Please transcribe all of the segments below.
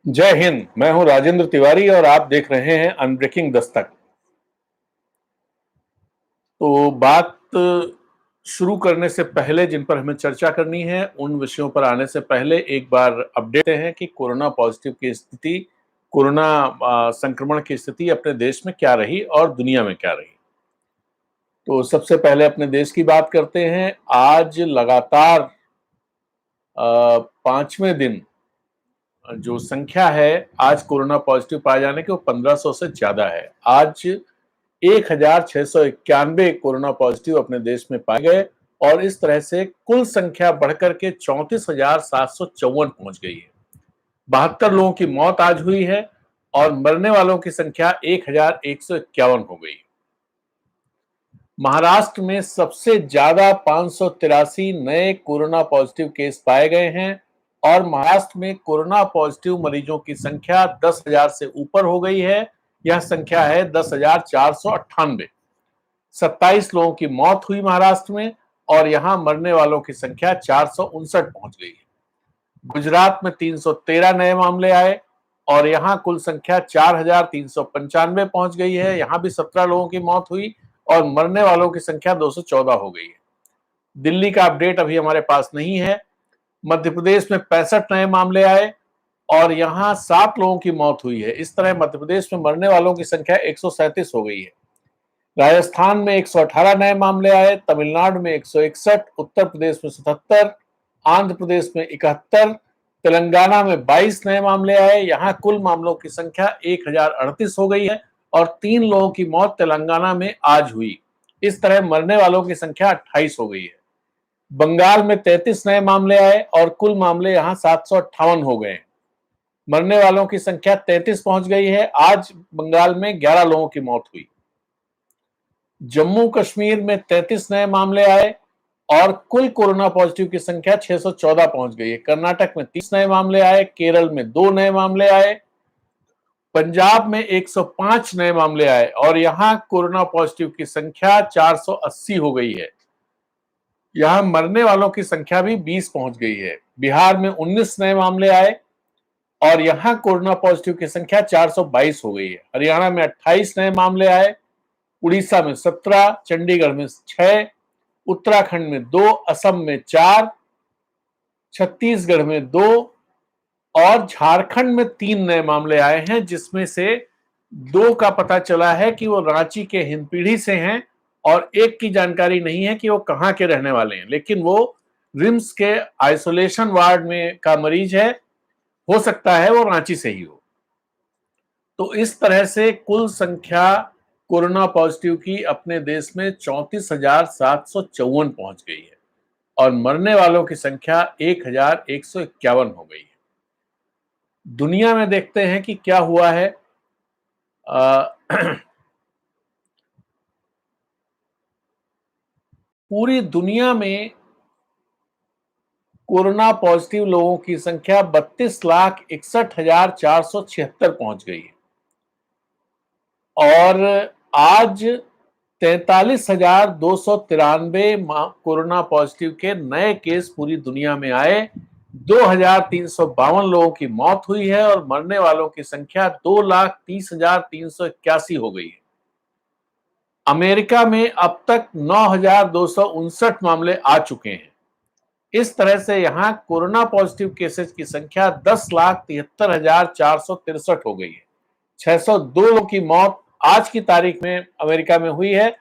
जय हिंद। मैं हूं राजेंद्र तिवारी और आप देख रहे हैं अनब्रेकिंग दस्तक। तो बात शुरू करने से पहले जिन पर हमें चर्चा करनी है उन विषयों पर आने से पहले एक बार अपडेट है कि कोरोना पॉजिटिव की स्थिति, कोरोना संक्रमण की स्थिति अपने देश में क्या रही और दुनिया में क्या रही। तो सबसे पहले अपने देश की बात करते हैं। आज लगातार पांचवें दिन जो संख्या है आज कोरोना पॉजिटिव पाए जाने की वो 1500 से ज्यादा है। आज 1691 कोरोना पॉजिटिव अपने देश में पाए गए और इस तरह से कुल संख्या बढ़कर के 34,754 पहुंच गई है। 72 लोगों की मौत आज हुई है और मरने वालों की संख्या 1151 हो गई। महाराष्ट्र में सबसे ज्यादा 583 नए कोरोना पॉजिटिव केस पाए गए हैं और महाराष्ट्र में कोरोना पॉजिटिव मरीजों की संख्या 10,000 से ऊपर हो गई है। यह संख्या है 10,498। 27 लोगों की मौत हुई महाराष्ट्र में और यहां मरने वालों की संख्या 459 पहुंच गई है। गुजरात में 313 नए मामले आए और यहां कुल संख्या 4,395 पहुंच गई है। यहां भी 17 लोगों की मौत हुई और मरने वालों की संख्या 214 हो गई है। दिल्ली का अपडेट अभी हमारे पास नहीं है। मध्य प्रदेश में 65 नए मामले आए और यहां 7 लोगों की मौत हुई है। इस तरह मध्य प्रदेश में मरने वालों की संख्या 137 हो गई है। राजस्थान में 118 नए मामले आए, तमिलनाडु में 161, उत्तर प्रदेश में 77, आंध्र प्रदेश में 71, तेलंगाना में 22 नए मामले आए। यहां कुल मामलों की संख्या 1038 हो गई है और 3 लोगों की मौत तेलंगाना में आज हुई। इस तरह मरने वालों की संख्या 28 हो गई है। बंगाल में 33 नए मामले आए और कुल मामले यहां 758 हो गए। मरने वालों की संख्या 33 पहुंच गई है। आज बंगाल में 11 लोगों की मौत हुई। जम्मू कश्मीर में 33 नए मामले आए और कुल कोरोना पॉजिटिव की संख्या 614 पहुंच गई है। कर्नाटक में 30 नए मामले आए, केरल में 2 नए मामले आए, पंजाब में 105 नए मामले आए और यहां कोरोना पॉजिटिव की संख्या 480 हो गई है। यहां मरने वालों की संख्या भी 20 पहुंच गई है। बिहार में 19 नए मामले आए और यहां कोरोना पॉजिटिव की संख्या 422 हो गई है। हरियाणा में 28 नए मामले आए, उड़ीसा में 17, चंडीगढ़ में 6, उत्तराखंड में 2, असम में 4, छत्तीसगढ़ में 2 और झारखंड में 3 नए मामले आए हैं, जिसमें से 2 का पता चला है कि वो रांची के हिंदपीढ़ी से हैं और एक की जानकारी नहीं है कि वो कहां के रहने वाले हैं, लेकिन वो रिम्स के आइसोलेशन वार्ड में का मरीज है। हो सकता है वो रांची से ही हो। तो इस तरह से कुल संख्या कोरोना पॉजिटिव की अपने देश में 34,754 पहुंच गई है और मरने वालों की संख्या 1,151 हो गई है। दुनिया में देखते हैं कि क्या हुआ है। पूरी दुनिया में कोरोना पॉजिटिव लोगों की संख्या 32,61,476 पहुंच गई है और आज 43,293 कोरोना पॉजिटिव के नए केस पूरी दुनिया में आए। 2,352 लोगों की मौत हुई है और मरने वालों की संख्या 2,30,381 हो गई है। अमेरिका में अब तक 9,259 मामले आ चुके हैं। इस तरह से यहां कोरोना पॉजिटिव केसेस की संख्या 10,73,463 हो गई है। 602 लोगों की मौत आज की तारीख में अमेरिका में हुई है।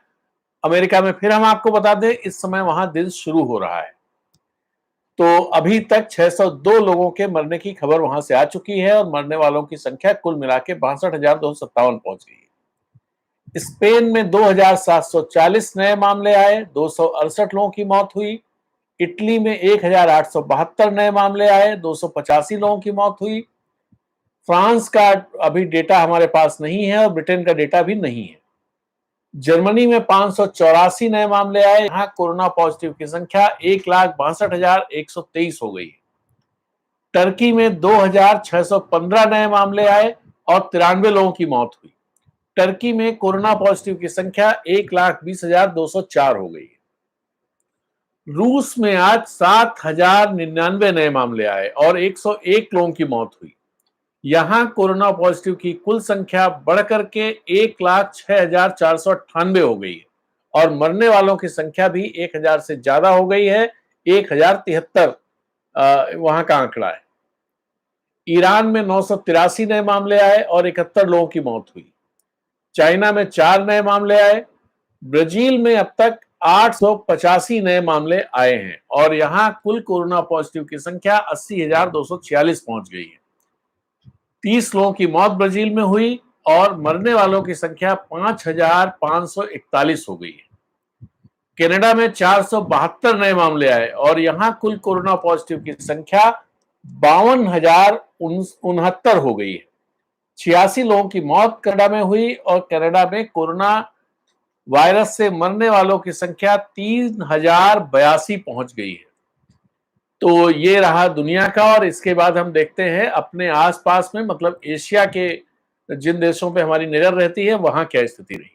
अमेरिका में फिर हम आपको बता दें, इस समय वहां दिन शुरू हो रहा है। तो अभी तक 602 लोगों के मरने की खबर वहां से आ चुकी है और मरने वालों की संख्या कुल मिला के 62,257 पहुंच गई है। स्पेन में 2,740 नए मामले आए, 268 लोगों की मौत हुई। इटली में 1,872 नए मामले आए, 285 लोगों की मौत हुई। फ्रांस का अभी डेटा हमारे पास नहीं है और ब्रिटेन का डेटा भी नहीं है। जर्मनी में 584 नए मामले आए। यहां कोरोना पॉजिटिव की संख्या 1,62,123 हो गई। टर्की में 2,615 नए मामले आए और 93 लोगों की मौत हुई। टर्की में कोरोना पॉजिटिव की संख्या 1,20,204 हो गई। रूस में आज 7,099 नए मामले आए और 101 लोगों की मौत हुई। यहां कोरोना पॉजिटिव की कुल संख्या बढ़कर के 1,06,498 हो गई है और मरने वालों की संख्या भी 1,000 से ज्यादा हो गई है। 1,073 वहां का आंकड़ा है। ईरान में 983 नए मामले आए और 71 लोगों की मौत हुई। चाइना में 4 नए मामले आए। ब्राजील में अब तक 885 नए मामले आए हैं और यहां कुल कोरोना पॉजिटिव की संख्या 80,246 पहुंच गई है। 30 लोगों की मौत ब्राजील में हुई और मरने वालों की संख्या 5,541 हो गई है। कनाडा में 472 नए मामले आए और यहां कुल कोरोना पॉजिटिव की संख्या 52,069 हो गई है। 86 लोगों की मौत कनाडा में हुई और कनाडा में कोरोना वायरस से मरने वालों की संख्या 3,082 पहुंच गई है। तो ये रहा दुनिया का। और इसके बाद हम देखते हैं अपने आसपास में, मतलब एशिया के जिन देशों पे हमारी नजर रहती है वहां क्या स्थिति रही।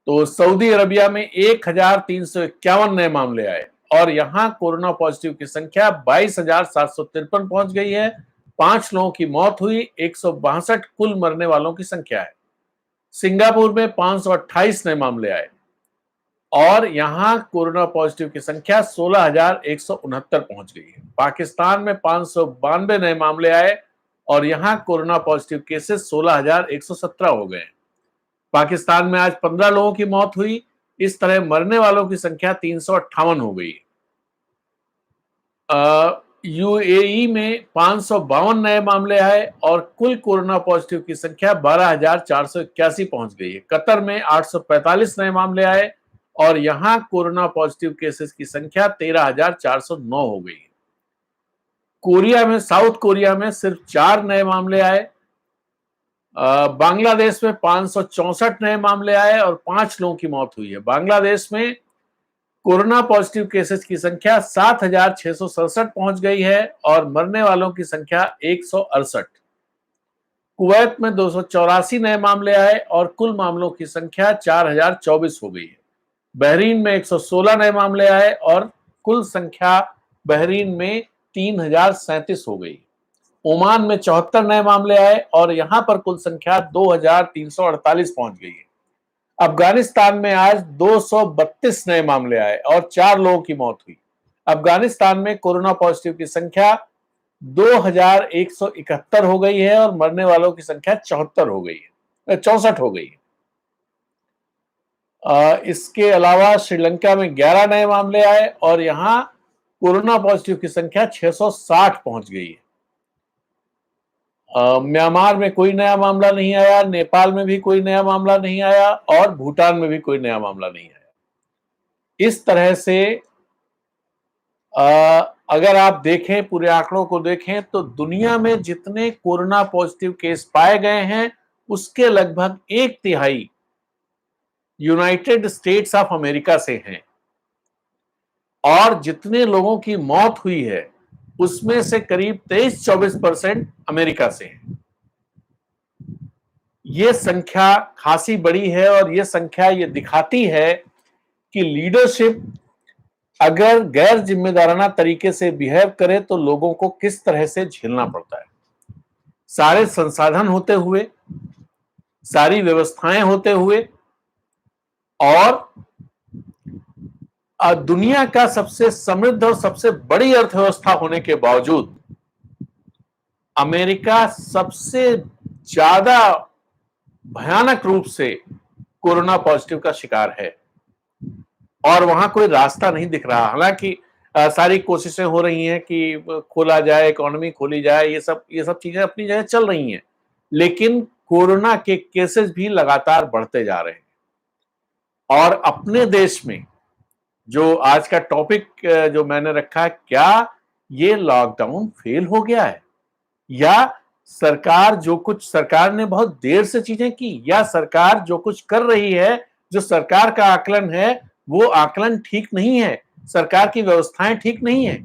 तो सऊदी अरबिया में 1,351 नए मामले आए और यहां कोरोना पॉजिटिव की संख्या 22,753 पहुंच गई है। 5 लोगों की मौत हुई। 162 कुल मरने वालों की संख्या है। सिंगापुर में 528 नए मामले आए और यहां कोरोना पॉजिटिव की संख्या 16,169 पहुंच गई है। पाकिस्तान में 592 नए मामले आए और यहां कोरोना पॉजिटिव केसेस 16,117 हो गए। पाकिस्तान में आज 15 लोगों की मौत हुई। इस तरह मरने वालों की संख्या 358 हो गई। यूएई में 552 नए मामले आए और कुल कोरोना पॉजिटिव की संख्या 12,481 पहुंच गई है। कतर में 845 नए मामले आए और यहां कोरोना पॉजिटिव केसेस की संख्या 13,409 हो गई है। कोरिया में, साउथ कोरिया में सिर्फ 4 नए मामले आए। बांग्लादेश में 564 नए मामले आए और 5 लोगों की मौत हुई है। बांग्लादेश में कोरोना पॉजिटिव केसेस की संख्या 7,667 पहुंच गई है और मरने वालों की संख्या 168। कुवैत में 284 नए मामले आए और कुल मामलों की संख्या 4,024 हो गई है। बहरीन में 116 नए मामले आए और कुल संख्या बहरीन में 3,037 हो गई। ओमान में 74 नए मामले आए और यहां पर कुल संख्या 2,348 पहुंच गई है। अफगानिस्तान में आज 232 नए मामले आए और 4 लोगों की मौत हुई। अफगानिस्तान में कोरोना पॉजिटिव की संख्या 2,171 हो गई है और मरने वालों की संख्या 74 हो गई है, 64 हो गई है। इसके अलावा श्रीलंका में 11 नए मामले आए और यहां कोरोना पॉजिटिव की संख्या 660 पहुंच गई है। म्यांमार में कोई नया मामला नहीं आया, नेपाल में भी कोई नया मामला नहीं आया और भूटान में भी कोई नया मामला नहीं आया। इस तरह से अगर आप देखें, पूरे आंकड़ों को देखें, तो दुनिया में जितने कोरोना पॉजिटिव केस पाए गए हैं उसके लगभग 1/3 यूनाइटेड स्टेट्स ऑफ अमेरिका से हैं और जितने लोगों की मौत हुई है उसमें से करीब 23-24% अमेरिका से है। ये संख्या खासी बड़ी है और ये संख्या ये दिखाती है कि लीडरशिप अगर गैर जिम्मेदाराना तरीके से बिहेव करे तो लोगों को किस तरह से झेलना पड़ता है। सारे संसाधन होते हुए, सारी व्यवस्थाएं होते हुए और दुनिया का सबसे समृद्ध और सबसे बड़ी अर्थव्यवस्था होने के बावजूद अमेरिका सबसे ज्यादा भयानक रूप से कोरोना पॉजिटिव का शिकार है और वहां कोई रास्ता नहीं दिख रहा। हालांकि सारी कोशिशें हो रही हैं कि खोला जाए, इकोनॉमी खोली जाए, ये सब चीजें अपनी जगह चल रही हैं, लेकिन कोरोना के केसेस भी लगातार बढ़ते जा रहे हैं। और अपने देश में जो आज का टॉपिक जो मैंने रखा है, क्या ये लॉकडाउन फेल हो गया है या सरकार ने बहुत देर से चीजें की, या सरकार जो कुछ कर रही है, जो सरकार का आकलन है वो आकलन ठीक नहीं है, सरकार की व्यवस्थाएं ठीक नहीं है।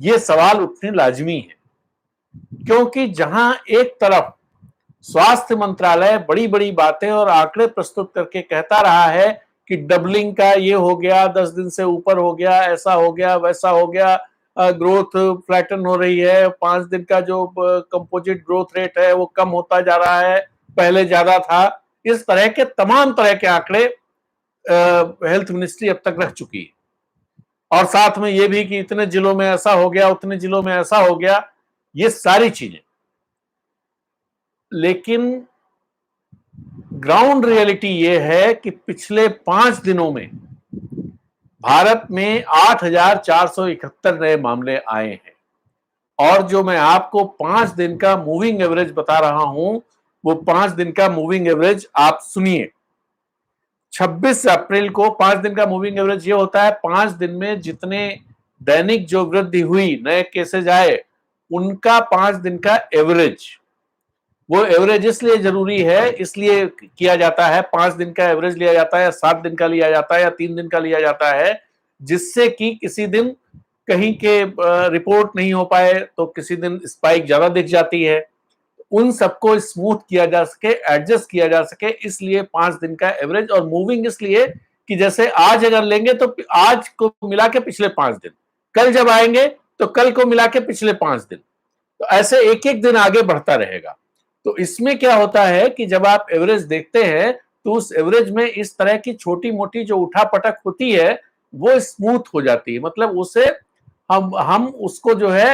ये सवाल उठने लाजमी है, क्योंकि जहां एक तरफ स्वास्थ्य मंत्रालय बड़ी बड़ी बातें और आंकड़े प्रस्तुत करके कहता रहा है कि डबलिंग का ये हो गया, 10 दिन से ऊपर हो गया, ऐसा हो गया, वैसा हो गया, ग्रोथ फ्लैटन हो रही है, 5 दिन का जो कंपोजिट ग्रोथ रेट है वो कम होता जा रहा है, पहले ज्यादा था। इस तरह के तमाम तरह के आंकड़े हेल्थ मिनिस्ट्री अब तक रख चुकी है, और साथ में ये भी कि इतने जिलों में ऐसा हो गया, उतने जिलों में ऐसा हो गया, ये सारी चीजें। लेकिन ग्राउंड रियलिटी ये है कि पिछले 5 दिनों में भारत में 8,471 नए मामले आए हैं, और जो मैं आपको 5 दिन का मूविंग एवरेज बता रहा हूं, वो 5 दिन का मूविंग एवरेज आप सुनिए। 26 अप्रैल को 5 दिन का मूविंग एवरेज ये होता है 5 दिन में जितने दैनिक जो वृद्धि हुई, नए केसेज आए, उनका 5 दिन का एवरेज। वो एवरेज इसलिए जरूरी है, इसलिए किया जाता है, 5 दिन का एवरेज लिया जाता है, 7 दिन का लिया जाता है या 3 दिन का लिया जाता है, जिससे कि किसी दिन कहीं के रिपोर्ट नहीं हो पाए तो किसी दिन स्पाइक ज्यादा दिख जाती है, उन सबको स्मूथ किया जा सके, एडजस्ट किया जा सके, इसलिए 5 दिन का एवरेज। और मूविंग इसलिए कि जैसे आज अगर लेंगे तो आज को मिला के पिछले 5 दिन, कल जब आएंगे तो कल को मिला के पिछले 5 दिन, तो ऐसे एक एक दिन आगे बढ़ता रहेगा। तो इसमें क्या होता है कि जब आप एवरेज देखते हैं तो उस एवरेज में इस तरह की छोटी मोटी जो उठापटक होती है वो स्मूथ हो जाती है, मतलब उसे हम उसको जो है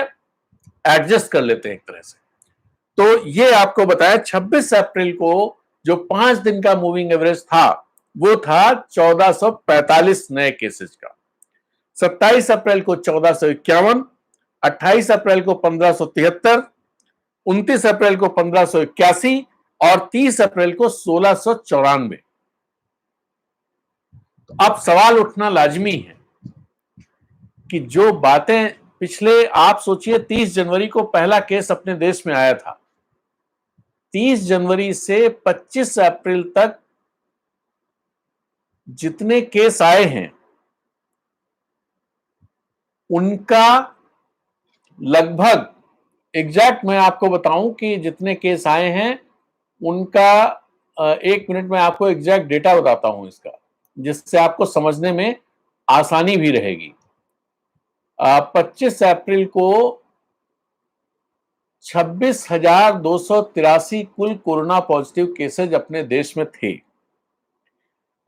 एडजस्ट कर लेते हैं एक तरह से। तो ये आपको बताया 26 अप्रैल को जो 5 दिन का मूविंग एवरेज था वो था 1445 नए केसेस का, 27 अप्रैल को 1451, 28 अप्रैल को 1573, 29 अप्रैल को 1581 और 30 अप्रैल को 1694। तो अब सवाल उठना लाजमी है कि जो बातें पिछले, आप सोचिए 30 जनवरी को पहला केस अपने देश में आया था, 30 जनवरी से 25 अप्रैल तक जितने केस आए हैं उनका लगभग एग्जैक्ट मैं आपको बताऊं कि जितने केस आए हैं उनका 1 मिनट में आपको एग्जैक्ट डेटा बताता हूं इसका, जिससे आपको समझने में आसानी भी रहेगी। 25 अप्रैल को 26,283 कुल कोरोना पॉजिटिव केसेज अपने देश में थे,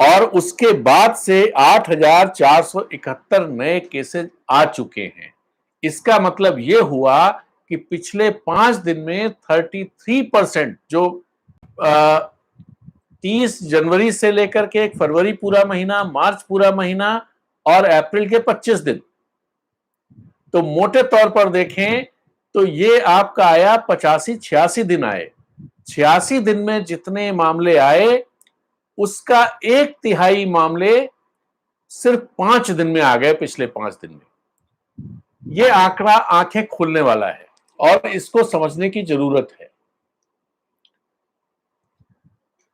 और उसके बाद से 8,471 नए केसेज आ चुके हैं। इसका मतलब यह हुआ कि पिछले 5 दिन में 33% जो 30 जनवरी से लेकर के एक फरवरी पूरा महीना, मार्च पूरा महीना और अप्रैल के 25 दिन, तो मोटे तौर पर देखें तो ये आपका आया 85-86 दिन आए। 86 दिन में जितने मामले आए उसका 1/3 मामले सिर्फ 5 दिन में आ गए, पिछले 5 दिन में। ये आंकड़ा आंखें खोलने वाला है और इसको समझने की जरूरत है।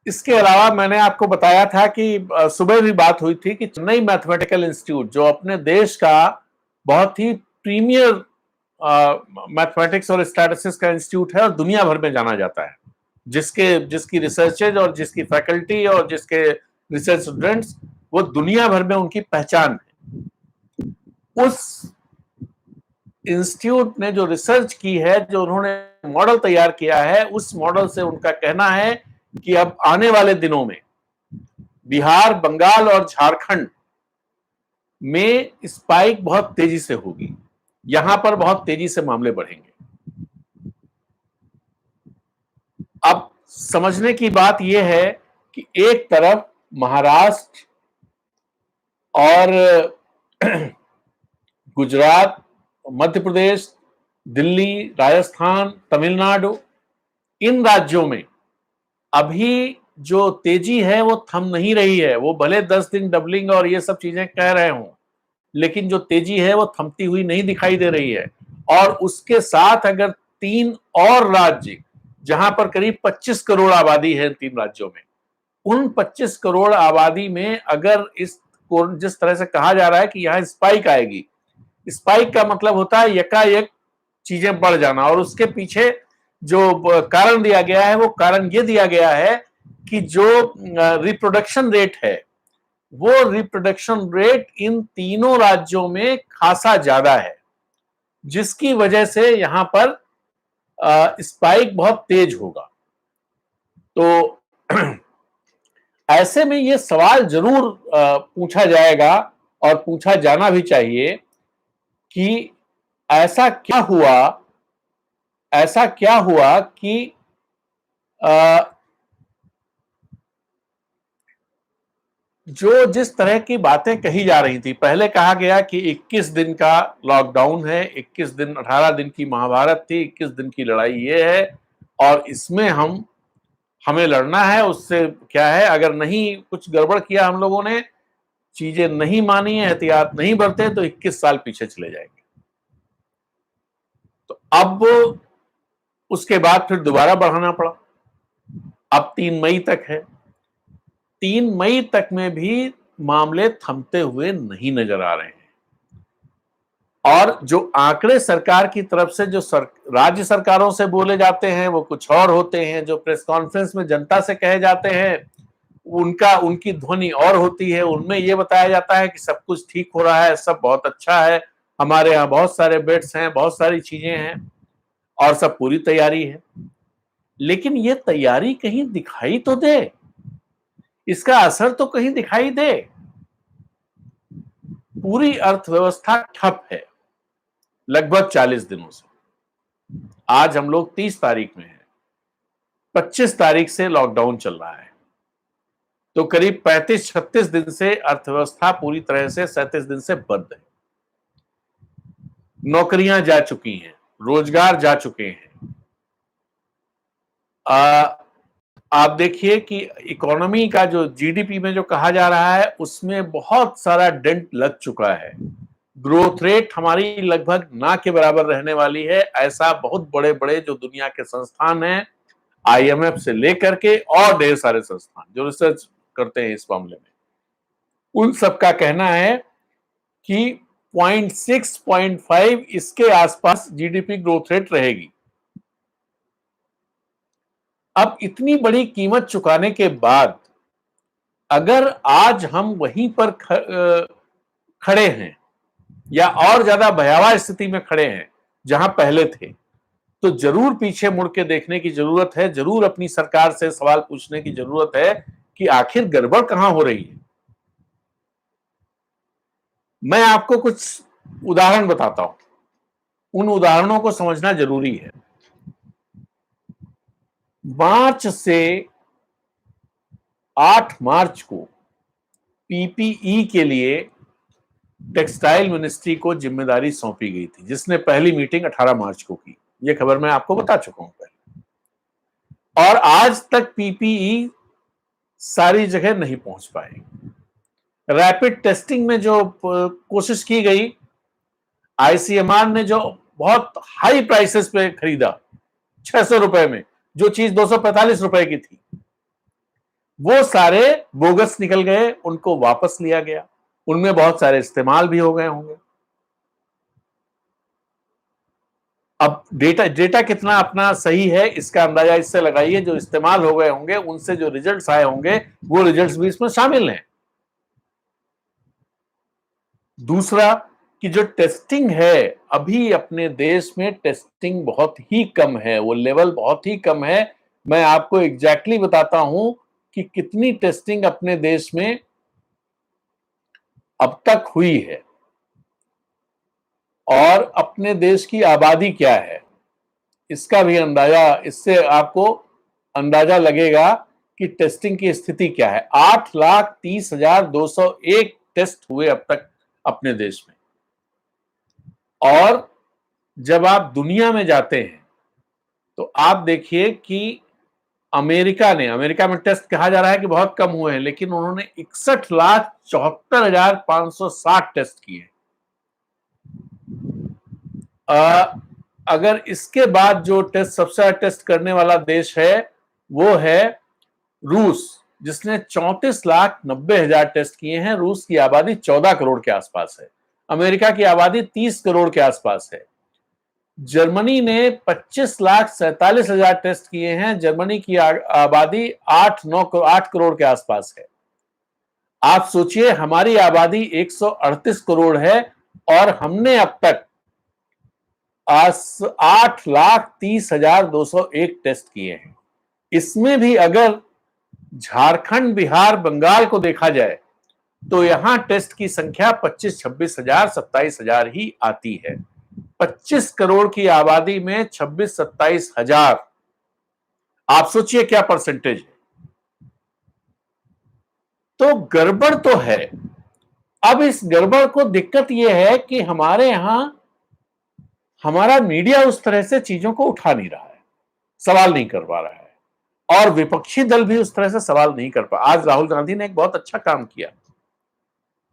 इसके अलावा मैंने आपको बताया था कि सुबह भी बात हुई थी कि चेन्नई मैथमेटिकल इंस्टीट्यूट, जो अपने देश का बहुत ही प्रीमियर मैथमेटिक्स और स्टैटिस्टिक्स का इंस्टीट्यूट है और दुनिया भर में जाना जाता है, जिसकी रिसर्चेज और जिसकी फैकल्टी और जिसके रिसर्च स्टूडेंट्स, वो दुनिया भर में उनकी पहचान है। उस इंस्टीट्यूट ने जो रिसर्च की है, जो उन्होंने मॉडल तैयार किया है, उस मॉडल से उनका कहना है कि अब आने वाले दिनों में बिहार, बंगाल और झारखंड में स्पाइक बहुत तेजी से होगी, यहां पर बहुत तेजी से मामले बढ़ेंगे। अब समझने की बात यह है कि एक तरफ महाराष्ट्र और गुजरात, मध्य प्रदेश, दिल्ली, राजस्थान, तमिलनाडु, इन राज्यों में अभी जो तेजी है वो थम नहीं रही है। वो भले 10 दिन डबलिंग और ये सब चीजें कह रहे हों, लेकिन जो तेजी है वो थमती हुई नहीं दिखाई दे रही है। और उसके साथ अगर 3 और राज्य, जहां पर करीब 25 करोड़ आबादी है 3 राज्यों में, उन 25 करोड़ आबादी में अगर जिस तरह से कहा जा रहा है कि यहां स्पाइक आएगी, स्पाइक का मतलब होता है यकायक चीजें बढ़ जाना, और उसके पीछे जो कारण दिया गया है वो कारण ये दिया गया है कि जो रिप्रोडक्शन रेट है, वो रिप्रोडक्शन रेट इन तीनों राज्यों में खासा ज्यादा है। जिसकी वजह से यहां पर स्पाइक बहुत तेज होगा। तो ऐसे में ये सवाल जरूर पूछा जाएगा और पूछा जाना भी चाहिए कि ऐसा क्या हुआ, ऐसा क्या हुआ कि जो जिस तरह की बातें कही जा रही थी, पहले कहा गया कि 21 दिन का लॉकडाउन है, 21 दिन 18 दिन की महाभारत थी, 21 दिन की लड़ाई ये है और इसमें हमें लड़ना है। उससे क्या है, अगर नहीं कुछ गड़बड़ किया, हम लोगों ने चीजें नहीं मानी है, एहतियात नहीं बरते तो 21 साल पीछे चले जाएंगे। तो अब उसके बाद फिर दोबारा बढ़ाना पड़ा, अब 3 मई तक है। 3 मई तक में भी मामले थमते हुए नहीं नजर आ रहे हैं और जो आंकड़े सरकार की तरफ से जो राज्य सरकारों से बोले जाते हैं वो कुछ और होते हैं, जो प्रेस कॉन्फ्रेंस में जनता से कहे जाते हैं उनकी ध्वनि और होती है। उनमें ये बताया जाता है कि सब कुछ ठीक हो रहा है, सब बहुत अच्छा है, हमारे यहाँ बहुत सारे बेड्स हैं, बहुत सारी चीजें हैं और सब पूरी तैयारी है। लेकिन ये तैयारी कहीं दिखाई तो दे, इसका असर तो कहीं दिखाई दे। पूरी अर्थव्यवस्था ठप है लगभग 40 दिनों से। आज हम लोग 30 तारीख में हैं, 25 तारीख से लॉकडाउन चल रहा है, तो करीब 35-36 दिन से अर्थव्यवस्था पूरी तरह से 37 दिन से बंद है। नौकरियां जा चुकी हैं, रोजगार जा चुके हैं। आप देखिए कि इकोनॉमी का जो जीडीपी में जो कहा जा रहा है उसमें बहुत सारा डेंट लग चुका है। ग्रोथ रेट हमारी लगभग ना के बराबर रहने वाली है, ऐसा बहुत बड़े बड़े जो दुनिया के संस्थान हैं, आईएमएफ से लेकर के और ढेर सारे संस्थान जो रिसर्च करते हैं इस मामले में, उन सब का कहना है कि 0.6 0.5 इसके आसपास जीडीपी ग्रोथ रेट रहेगी। अब इतनी बड़ी कीमत चुकाने के बाद अगर आज हम वहीं पर खड़े हैं या और ज्यादा भयावह स्थिति में खड़े हैं जहां पहले थे, तो जरूर पीछे मुड़ के देखने की जरूरत है, जरूर अपनी सरकार से सवाल पूछने की जरूरत है कि आखिर गड़बड़ कहां हो रही है। मैं आपको कुछ उदाहरण बताता हूं, उन उदाहरणों को समझना जरूरी है। मार्च से 8 मार्च को पीपीई के लिए टेक्सटाइल मिनिस्ट्री को जिम्मेदारी सौंपी गई थी, जिसने पहली मीटिंग 18 मार्च को की। यह खबर मैं आपको बता चुका हूं पहले। और आज तक पीपीई सारी जगह नहीं पहुंच पाए। रैपिड टेस्टिंग में जो कोशिश की गई, आईसीएमआर ने जो बहुत हाई प्राइसेस पे खरीदा, 600 रुपए में, जो चीज 245 रुपए की थी, वो सारे बोगस निकल गए, उनको वापस लिया गया। उनमें बहुत सारे इस्तेमाल भी हो गए होंगे। अब डेटा कितना अपना सही है इसका अंदाजा इससे लगाइए, जो इस्तेमाल हो गए होंगे उनसे जो रिजल्ट्स आए होंगे वो रिजल्ट्स भी इसमें शामिल हैं। दूसरा कि जो टेस्टिंग है, अभी अपने देश में टेस्टिंग बहुत ही कम है, वो लेवल बहुत ही कम है। मैं आपको एग्जैक्टली बताता हूं कि कितनी टेस्टिंग अपने देश में अब तक हुई है और अपने देश की आबादी क्या है, इसका भी अंदाजा, इससे आपको अंदाजा लगेगा कि टेस्टिंग की स्थिति क्या है। 8,30,201 टेस्ट हुए अब तक अपने देश में। और जब आप दुनिया में जाते हैं तो आप देखिए कि अमेरिका में टेस्ट कहा जा रहा है कि बहुत कम हुए हैं, लेकिन उन्होंने 61,74,560 टेस्ट किए। अगर इसके बाद जो टेस्ट सबसे ज्यादा टेस्ट करने वाला देश है वो है रूस, जिसने 34,90,000 टेस्ट किए हैं। रूस की आबादी 14 करोड़ के आसपास है, अमेरिका की आबादी 30 करोड़ के आसपास है। जर्मनी ने 25,47,000 टेस्ट किए हैं, जर्मनी की आबादी 8 करोड़ के आसपास है। आप सोचिए हमारी आबादी 138 करोड़ है और हमने अब तक 8,30,201 टेस्ट किए हैं। इसमें भी अगर झारखंड, बिहार, बंगाल को देखा जाए तो यहां टेस्ट की संख्या 25-26,000, 27,000 ही आती है। 25 करोड़ की आबादी में 26-27,000, आप सोचिए क्या परसेंटेज है। तो गड़बड़ तो है। अब इस गड़बड़ को दिक्कत यह है कि हमारे यहां हमारा मीडिया उस तरह से चीजों को उठा नहीं रहा है, सवाल नहीं कर पा रहा है, और विपक्षी दल भी उस तरह से सवाल नहीं कर पा। आज राहुल गांधी ने एक बहुत अच्छा काम किया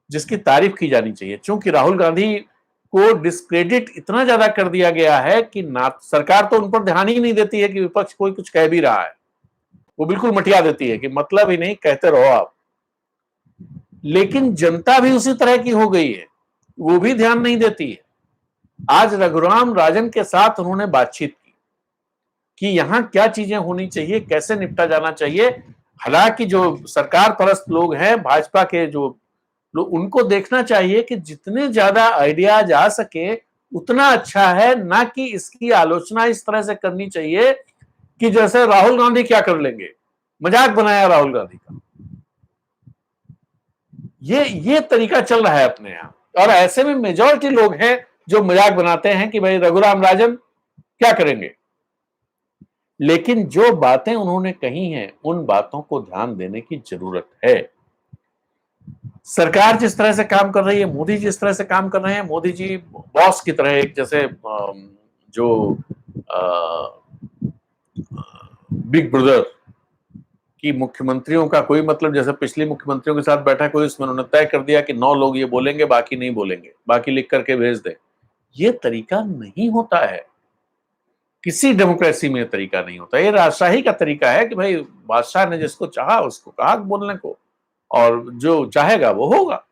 जिसकी तारीफ की जानी चाहिए। चूंकि राहुल गांधी को डिस्क्रेडिट इतना ज्यादा कर दिया गया है कि ना सरकार तो उन पर ध्यान ही नहीं देती है कि विपक्ष कोई कुछ कह भी रहा है, वो बिल्कुल मटिया देती है कि मतलब ही नहीं, कहते रहो आप। लेकिन जनता भी उसी तरह की हो गई है, वो भी ध्यान नहीं देती है। आज रघुराम राजन के साथ उन्होंने बातचीत की कि यहां क्या चीजें होनी चाहिए, कैसे निपटा जाना चाहिए। हालांकि जो सरकार परस्त लोग हैं, भाजपा के जो लोग, उनको देखना चाहिए कि जितने ज्यादा आइडियाज आ सके उतना अच्छा है, ना कि इसकी आलोचना इस तरह से करनी चाहिए कि जैसे राहुल गांधी क्या कर लेंगे, मजाक बनाया राहुल गांधी का। ये तरीका चल रहा है अपने यहां, और ऐसे में मेजॉरिटी लोग हैं जो मजाक बनाते हैं कि भाई रघुराम राजन क्या करेंगे। लेकिन जो बातें उन्होंने कही हैं, उन बातों को ध्यान देने की जरूरत है। सरकार जिस तरह से काम कर रही है, मोदी जी जिस तरह से काम कर रहे हैं, मोदी जी बॉस की तरह, एक जैसे जो बिग ब्रदर कि मुख्यमंत्रियों का कोई मतलब, जैसे पिछले मुख्यमंत्रियों के साथ बैठा कोई, उसमें उन्होंने तय कर दिया कि 9 लोग ये बोलेंगे, बाकी नहीं बोलेंगे, बाकी लिख करके भेज दें। ये तरीका नहीं होता है, किसी डेमोक्रेसी में तरीका नहीं होता। ये राजशाही का तरीका है कि भाई बादशाह ने जिसको चाहा उसको कहा बोलने को, और जो चाहेगा वो होगा।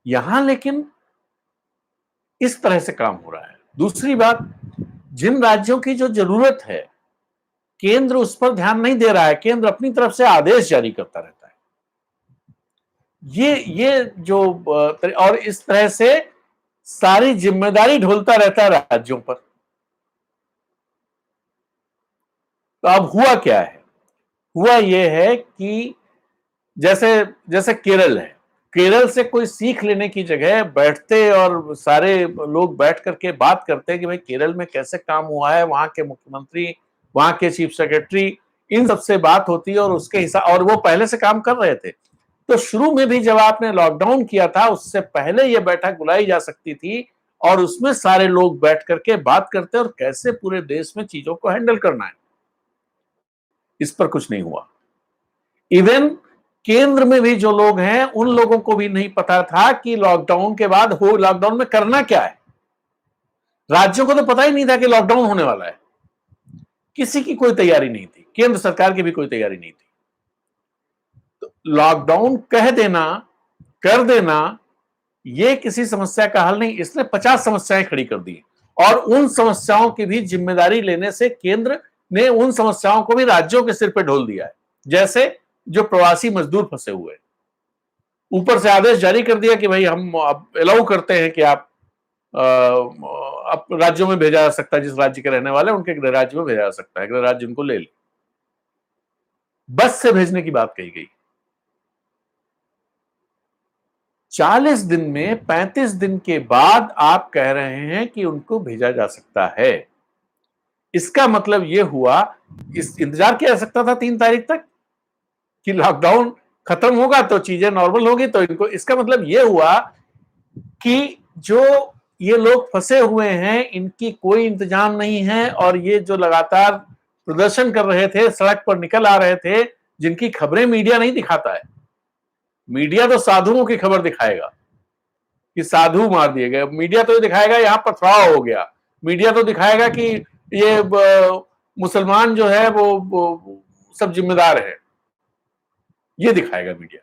यहां लेकिन इस तरह से काम हो रहा है। दूसरी बात, जिन राज्यों की जो जरूरत है, केंद्र उस पर ध्यान नहीं दे रहा है। केंद्र अपनी तरफ से आदेश जारी करता रहता है। ये जो और इस तरह से सारी जिम्मेदारी ढोलता रहता है राज्यों पर। तो अब हुआ क्या है? हुआ यह है कि जैसे जैसे केरल है, केरल से कोई सीख लेने की जगह बैठते और सारे लोग बैठ करके बात करते हैं कि भाई केरल में कैसे काम हुआ है, वहां के मुख्यमंत्री, वहां के चीफ सेक्रेटरी, इन सबसे बात होती है और उसके हिसाब, और वो पहले से काम कर रहे थे। तो शुरू में भी जब आपने लॉकडाउन किया था, उससे पहले ये बैठक बुलाई जा सकती थी और उसमें सारे लोग बैठ करके बात करते और कैसे पूरे देश में चीजों को हैंडल करना है। इस पर कुछ नहीं हुआ। इवन केंद्र में भी जो लोग हैं, उन लोगों को भी नहीं पता था कि लॉकडाउन के बाद हो, लॉकडाउन में करना क्या है। राज्यों को तो पता ही नहीं था कि लॉकडाउन होने वाला है। किसी की कोई तैयारी नहीं थी, केंद्र सरकार की भी कोई तैयारी नहीं थी। तो लॉकडाउन कह देना, कर देना, ये किसी समस्या का हल नहीं। इसने 50 समस्याएं खड़ी कर दी, और उन समस्याओं की भी जिम्मेदारी लेने से केंद्र ने उन समस्याओं को भी राज्यों के सिर पे ढोल दिया है। जैसे जो प्रवासी मजदूर फंसे हुए, ऊपर से आदेश जारी कर दिया कि भाई हम अब अलाउ करते हैं कि आप राज्यों में भेजा जा सकता है, जिस राज्य के रहने वाले उनके गृह राज्य में भेजा जा सकता है, गृह राज्य उनको ले ले। बस से भेजने की बात कही गई। 40 दिन में 35 दिन के बाद आप कह रहे हैं कि उनको भेजा जा सकता है। इसका मतलब यह हुआ, इस इंतजार किया जा सकता था 3 तारीख तक कि लॉकडाउन खत्म होगा तो चीजें नॉर्मल होगी, तो इनको, इसका मतलब यह हुआ कि जो ये लोग फंसे हुए हैं, इनकी कोई इंतजाम नहीं है, और ये जो लगातार प्रदर्शन कर रहे थे, सड़क पर निकल आ रहे थे, जिनकी खबरें मीडिया नहीं दिखाता है। मीडिया तो साधुओं की खबर दिखाएगा कि साधु मार दिए गए, मीडिया तो ये दिखाएगा यहां पथराव हो गया, मीडिया तो दिखाएगा कि ये मुसलमान जो है वो सब जिम्मेदार है, ये दिखाएगा मीडिया।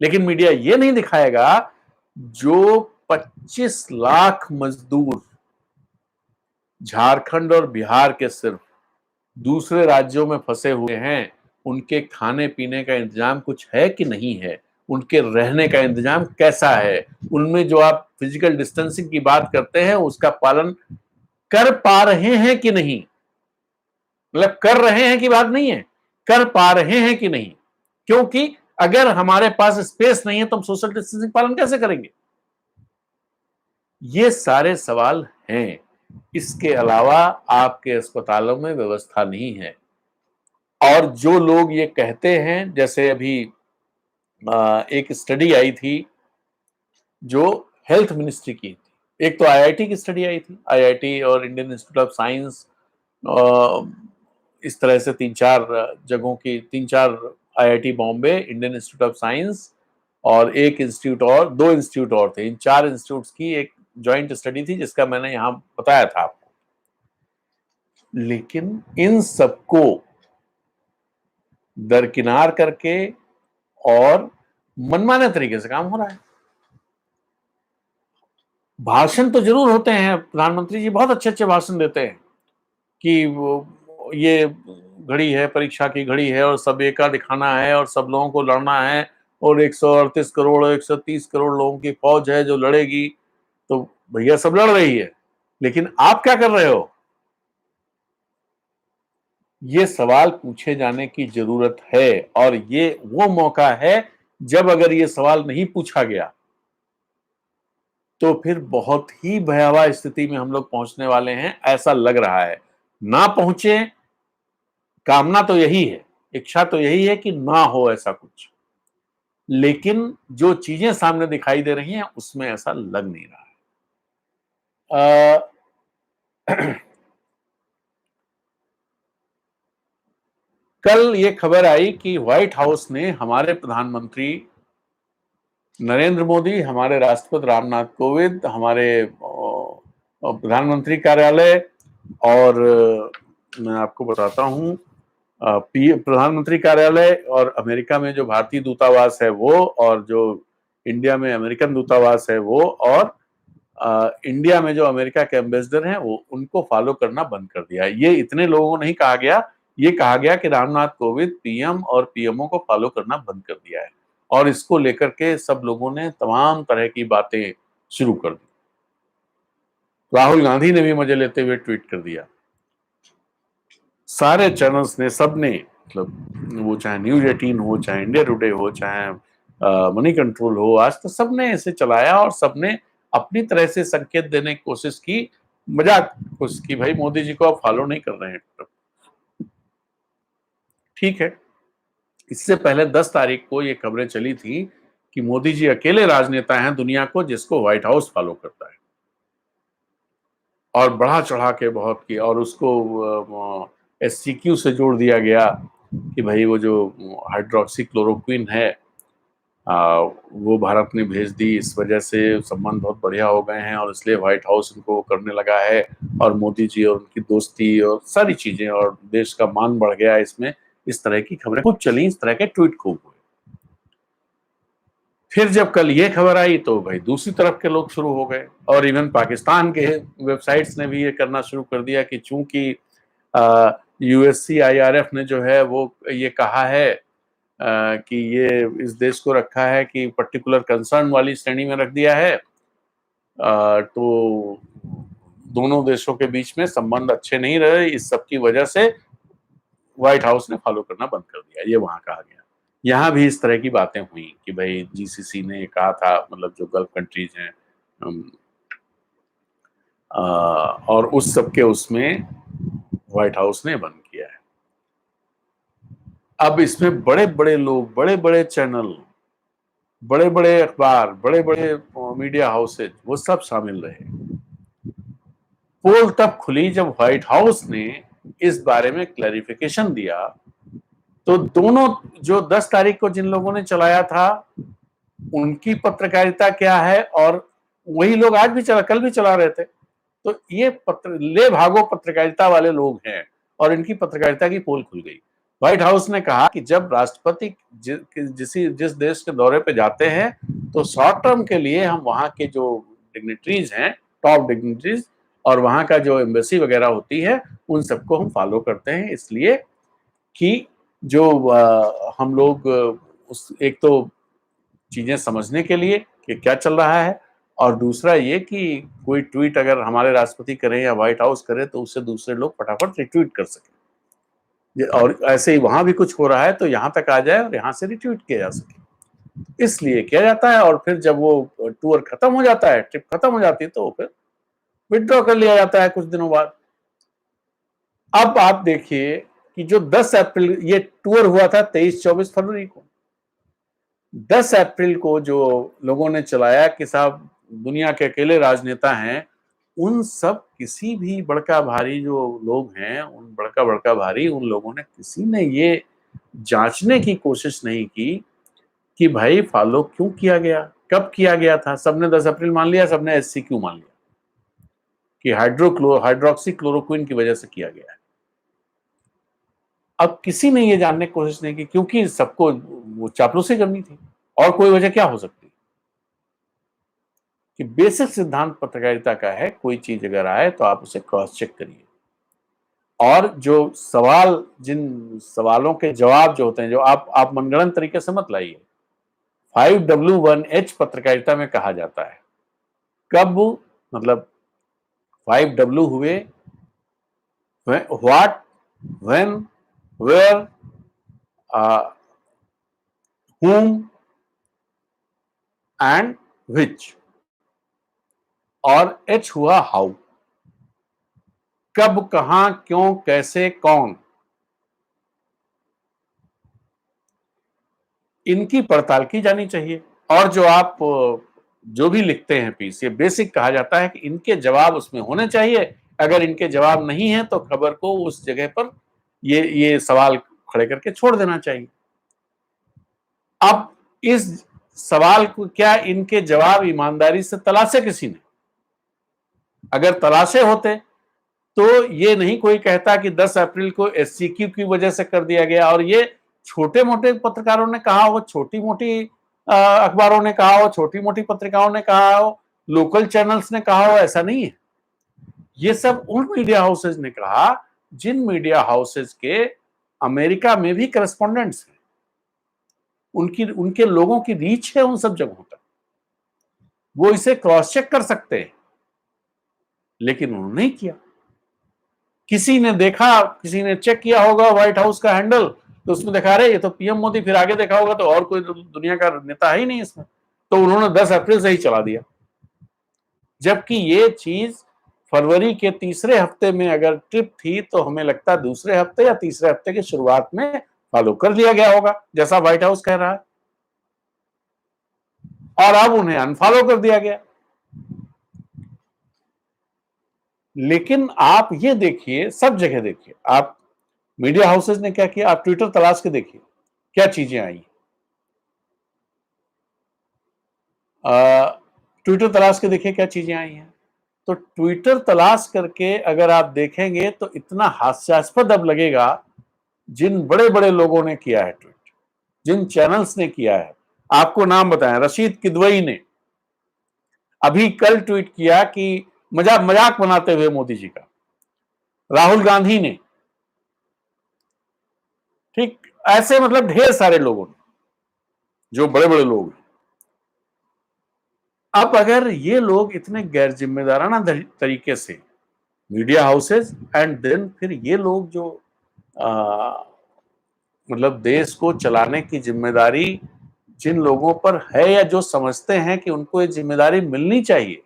लेकिन मीडिया ये नहीं दिखाएगा जो 25 लाख मजदूर झारखंड और बिहार के सिर्फ दूसरे राज्यों में फंसे हुए हैं, उनके खाने पीने का इंतजाम कुछ है कि नहीं है, उनके रहने का इंतजाम कैसा है, उनमें जो आप फिजिकल डिस्टेंसिंग की बात करते हैं उसका पालन कर पा रहे हैं कि नहीं, मतलब कर रहे हैं की बात नहीं है, कर पा रहे हैं कि नहीं। क्योंकि अगर हमारे पास स्पेस नहीं है तो हम सोशल डिस्टेंसिंग पालन कैसे करेंगे? ये सारे सवाल हैं। इसके अलावा आपके अस्पतालों में व्यवस्था नहीं है। और जो लोग ये कहते हैं, जैसे अभी एक स्टडी आई थी जो हेल्थ मिनिस्ट्री की थी। एक तो आईआईटी की स्टडी आई थी, आईआईटी और इंडियन इंस्टीट्यूट ऑफ साइंस, इस तरह से 3-4 जगहों की, 3-4 IIT Bombay, Indian institute of science और एक इंस्टीट्यूट और, 2 इंस्टीट्यूट और थे। इन 4 इंस्टीट्यूट्स की एक जॉइंट स्टडी थी जिसका मैंने यहां बताया था आपको। लेकिन इन सबको दरकिनार करके और मनमाने तरीके से काम हो रहा है। भाषण तो जरूर होते हैं, प्रधानमंत्री जी बहुत अच्छे-अच्छे भाषण देते हैं कि वो ये घड़ी है, परीक्षा की घड़ी है और सब एका दिखाना है और सब लोगों को लड़ना है और 138 करोड़ 130 करोड़ लोगों की फौज है जो लड़ेगी। तो भैया सब लड़ रही है, लेकिन आप क्या कर रहे हो? ये सवाल पूछे जाने की जरूरत है और ये वो मौका है जब अगर ये सवाल नहीं पूछा गया तो फिर बहुत ही भयावह स्थिति में हम लोग पहुंचने वाले हैं, ऐसा लग रहा है। ना पहुंचे, कामना तो यही है, इच्छा तो यही है कि ना हो ऐसा कुछ, लेकिन जो चीजें सामने दिखाई दे रही हैं उसमें ऐसा लग नहीं रहा है। कल ये खबर आई कि व्हाइट हाउस ने हमारे प्रधानमंत्री नरेंद्र मोदी, हमारे राष्ट्रपति रामनाथ कोविंद, हमारे प्रधानमंत्री कार्यालय और मैं आपको बताता हूं प्रधानमंत्री कार्यालय और अमेरिका में जो भारतीय दूतावास है वो, और जो इंडिया में अमेरिकन दूतावास है वो, और इंडिया में जो अमेरिका के एम्बेसडर हैं वो, उनको फॉलो करना बंद कर दिया। ये इतने लोगों को नहीं कहा गया, ये कहा गया कि रामनाथ कोविंद पीएम और पीएमओ को फॉलो करना बंद कर दिया है और इसको लेकर के सब लोगों ने तमाम तरह की बातें शुरू कर दी। राहुल गांधी ने भी मजे लेते हुए ट्वीट कर दिया। सारे चैनल्स ने, सबने, मतलब वो चाहे न्यूज 18 हो, चाहे इंडिया टुडे हो, चाहे मनी कंट्रोल हो, आज तो सबने इसे चलाया और सबने अपनी तरह से संकेत देने की कोशिश की, मजाक कोशिश की, भाई मोदी जी को आप फॉलो नहीं कर रहे हैं। ठीक है, इससे पहले 10 तारीख को ये खबरें चली थी कि मोदी जी अकेले राजनेता हैं दुनिया को जिसको व्हाइट हाउस फॉलो करता है, और बढ़ा चढ़ा के बहुत की, और उसको SCQ से जोड़ दिया गया कि भाई वो जो हाइड्रोक्सी क्लोरोक्विन है वो भारत ने भेज दी, इस वजह से संबंध बहुत बढ़िया हो गए हैं और इसलिए व्हाइट हाउस उनको करने लगा है, और मोदी जी और उनकी दोस्ती और सारी चीजें, और देश का मान बढ़ गया इसमें। इस तरह की खबरें खूब चली, इस तरह के ट्वीट खूब हुए। फिर जब कल ये खबर आई तो भाई दूसरी तरफ के लोग शुरू हो गए, और इवन पाकिस्तान के वेबसाइट्स ने भी ये करना शुरू कर दिया कि चूंकि USCIRF ने जो है वो ये कहा है कि ये इस देश को रखा है कि पर्टिकुलर कंसर्न वाली श्रेणी में रख दिया है, तो दोनों देशों के बीच में संबंध अच्छे नहीं रहे, इस सब की वजह से व्हाइट हाउस ने फॉलो करना बंद कर दिया, ये वहां कहा गया। यहाँ भी इस तरह की बातें हुई कि भाई GCC ने कहा था, मतलब जो गल्फ कंट्रीज हैं, और उस सब के उसमें व्हाइट हाउस ने बंद किया है। अब इसमें बड़े बड़े लोग, बड़े बड़े चैनल, बड़े बड़े अखबार, बड़े बड़े मीडिया हाउसेज, वो सब शामिल रहे। पोल तब खुली जब व्हाइट हाउस ने इस बारे में क्लैरिफिकेशन दिया, तो दोनों, जो 10 तारीख को जिन लोगों ने चलाया था उनकी पत्रकारिता क्या है, और वही लोग आज भी कल भी चला रहे थे, तो ये ले भागो पत्रकारिता वाले लोग हैं और इनकी पत्रकारिता की पोल खुल गई। व्हाइट हाउस ने कहा कि जब राष्ट्रपति जिस देश के दौरे पे जाते हैं तो शॉर्ट टर्म के लिए हम वहां के जो डिग्निटरीज हैं, टॉप डिग्निटरीज, और वहां का जो एम्बेसी वगैरह होती है, उन सबको हम फॉलो करते हैं, इसलिए कि जो हम लोग उस एक तो चीजें समझने के लिए कि क्या चल रहा है, और दूसरा ये कि कोई ट्वीट अगर हमारे राष्ट्रपति करें या व्हाइट हाउस करे तो उससे दूसरे लोग फटाफट रिट्वीट कर सकें, और ऐसे ही वहां भी कुछ हो रहा है तो यहां तक आ जाए और यहां से रिट्वीट किया जा सके, इसलिए किया जाता है। और फिर जब वो टूर खत्म हो जाता है, ट्रिप खत्म हो जाती है, तो फिर विथड्रॉ कर लिया जाता है कुछ दिनों बाद। अब आप देखिए कि जो 10 अप्रैल ये टूर हुआ था 23-24 फरवरी को, 10 अप्रैल को जो लोगों ने चलाया कि साहब दुनिया के अकेले राजनेता हैं, उन सब किसी भी बड़का भारी जो लोग हैं, उन बड़का बड़का भारी उन लोगों ने किसी ने ये जांचने की कोशिश नहीं की कि भाई फॉलो क्यों किया गया, कब किया गया था। सबने 10 अप्रैल मान लिया, सबने एससीक्यू मान लिया कि हाइड्रोक्सी क्लोरोक्विन की वजह से किया गया है। अब किसी ने ये जानने की कोशिश नहीं की, क्योंकि सबको वो चापलूसी करनी थी, और कोई वजह क्या हो सकती कि बेसिक सिद्धांत पत्रकारिता का है, कोई चीज अगर आए तो आप उसे क्रॉस चेक करिए, और जो सवाल, जिन सवालों के जवाब जो होते हैं, जो आप मनगढ़ंत तरीके से मत लाइए। 5W1H पत्रकारिता में कहा जाता है, कब मतलब 5W हुए, what, when, where, whom and which, और H हुआ हाउ, कब, कहां, क्यों, कैसे, कौन। इनकी पड़ताल की जानी चाहिए। और जो आप जो भी लिखते हैं पीस, ये बेसिक कहा जाता है कि इनके जवाब उसमें होने चाहिए। अगर इनके जवाब नहीं है तो खबर को उस जगह पर ये सवाल खड़े करके छोड़ देना चाहिए। अब इस सवाल को क्या इनके जवाब ईमानदारी से तलाशे किसी ने? अगर तलाशे होते तो ये नहीं कोई कहता कि 10 अप्रैल को एससीक्यू की वजह से कर दिया गया, और ये छोटे मोटे पत्रकारों ने कहा हो, छोटी मोटी अखबारों ने कहा हो, छोटी मोटी पत्रिकाओं ने कहा हो, लोकल चैनल्स ने कहा हो, ऐसा नहीं है। ये सब उन मीडिया हाउसेज ने कहा जिन मीडिया हाउसेज के अमेरिका में भी करस्पॉन्डेंट्स हैं, उनके लोगों की रीच है उन सब जगहों तक, वो इसे क्रॉस चेक कर सकते हैं, लेकिन उन्होंने नहीं किया। किसी ने देखा, किसी ने चेक किया होगा व्हाइट हाउस का हैंडल, तो उसमें देखा रहे ये तो पीएम मोदी, फिर आगे देखा होगा तो और कोई दुनिया का नेता है ही नहीं इसमें, तो उन्होंने 10 अप्रैल से ही चला दिया। जबकि ये चीज फरवरी के तीसरे हफ्ते में अगर ट्रिप थी तो हमें लगता है दूसरे हफ्ते या तीसरे हफ्ते की शुरुआत में फॉलो कर लिया गया होगा, जैसा व्हाइट हाउस कह रहा है, और अब उन्हें अनफॉलो कर दिया गया। लेकिन आप ये देखिए, सब जगह देखिए, आप मीडिया हाउसेज ने क्या किया, आप ट्विटर तलाश के देखिए क्या चीजें आई। ट्विटर तलाश के देखिए क्या चीजें आई हैं। तो ट्विटर तलाश करके अगर आप देखेंगे तो इतना हास्यास्पद अब लगेगा, जिन बड़े बड़े लोगों ने किया है ट्वीट, जिन चैनल्स ने किया है। आपको नाम बताएं, रशीद किदवई ने अभी कल ट्वीट किया कि मजाक बनाते हुए मोदी जी का, राहुल गांधी ने, ठीक ऐसे मतलब ढेर सारे लोगों ने, जो बड़े बड़े लोग हैं। अब अगर ये लोग इतने गैर जिम्मेदाराना तरीके से, मीडिया हाउसेज एंड देन फिर ये लोग जो मतलब देश को चलाने की जिम्मेदारी जिन लोगों पर है, या जो समझते हैं कि उनको ये जिम्मेदारी मिलनी चाहिए,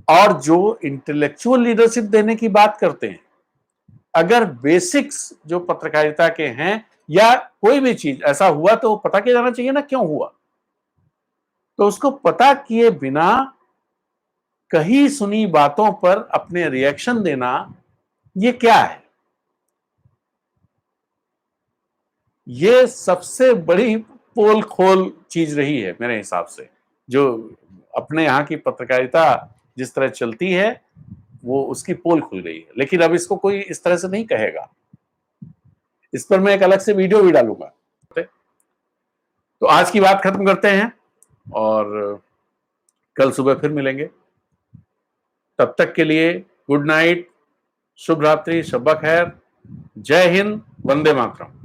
और जो इंटेलेक्चुअल लीडरशिप देने की बात करते हैं, अगर बेसिक्स जो पत्रकारिता के हैं, या कोई भी चीज ऐसा हुआ तो पता किया जाना चाहिए ना क्यों हुआ। तो उसको पता किए बिना कहीं सुनी बातों पर अपने रिएक्शन देना, ये क्या है? ये सबसे बड़ी पोल खोल चीज रही है मेरे हिसाब से, जो अपने यहाँ की पत्रकारिता जिस तरह चलती है वो उसकी पोल खुल गई है। लेकिन अब इसको कोई इस तरह से नहीं कहेगा, इस पर मैं एक अलग से वीडियो भी डालूंगा। तो आज की बात खत्म करते हैं, और कल सुबह फिर मिलेंगे। तब तक के लिए गुड नाइट, शुभ रात्रि, शब्बा खैर, जय हिंद, वंदे मातरम।